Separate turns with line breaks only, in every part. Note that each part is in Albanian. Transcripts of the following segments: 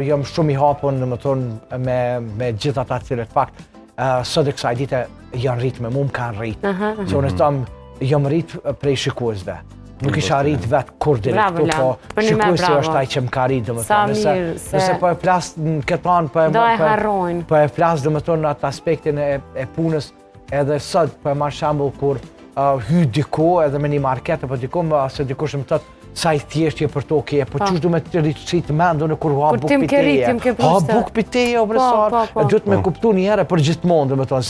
Jam shumë i hapur në më thonë me gjithë ata cilët fakt sot e kësaj dite janë rritë me mu më kanë rritë. Se unë tam jam rritë prej shikuesve. Nuk isha rritë vetë kur direkt këtu, po shikuesi është ai që më ka rritë, domethënë. Nëse po e flas në këtë anë, po e flas domethënë atë aspektin e punës, edhe sot po e marr shembull kur hy diku edhe me një market apo diku, se dikush më thotë sa i thjesht je për tokë, po çu du me të rritë mendon kur ha buk piteje. Ha buk piteje o bresar, duhet me kuptu një herë për gjithmonë, domethënë,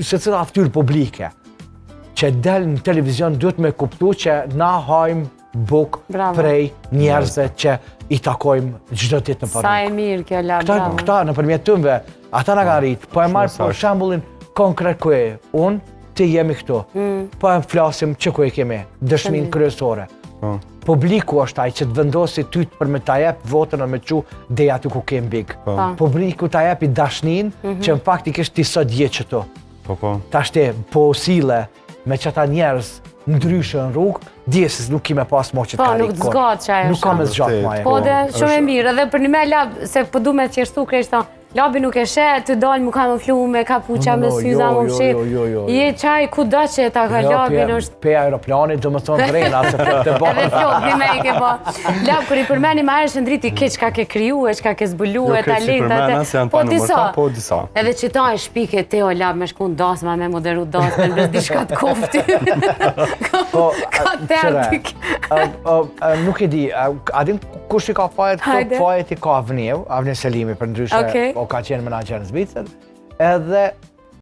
secila fytyrë publike që del në televizion duhet me kuptu që na hajmë buk prej njerëzve që i takojmë çdo ditë në Paris.
Sa e mirë kjo la, bravo.
Këta nëpërmjet tyre, ata na kanë rritë, po e marr për shembullin konkret ku e unë, ti jemi këtu, po e flasim që ku e kemi, dëshminë kryesore. Publiku është ai që të vendosi ty për me ta jep votën o me qu deri aty ku ke mbik. Publiku ta jepi dashninë që në faktikisht ti sot je këtu. Tashti po sille me qëta njerëz ndryshë në rrugë, djesis nuk kime pas mo që t'ka rikë.
Nuk të zgatë që ajo
nuk ka me zgjatë maje.
Po dhe shumë e mirë, edhe për një me labë, se po du me qërstu kështë ta, labi nuk e she, të dalë mu ka më flu me kapuqa, me syza, më mshit. Je qaj ku da që ta ka labin është...
Pe aeroplanit do më thonë drejna, se të bërë.
Edhe flok, një me i ke po. Labë, kër i përmeni ma është ndriti ke qka ke kryu, e qka ke zbulu, e talent, po disa. Edhe që ta e shpike, te o labë me shku në dasma, me moderu dasma, në bëzdi shka të kofti. Ka tertik.
Nuk e di, adin kush i ka fajet, fajet i ka Avnev Selimi për ndryshe, o ka qenë menager në Zbicet, edhe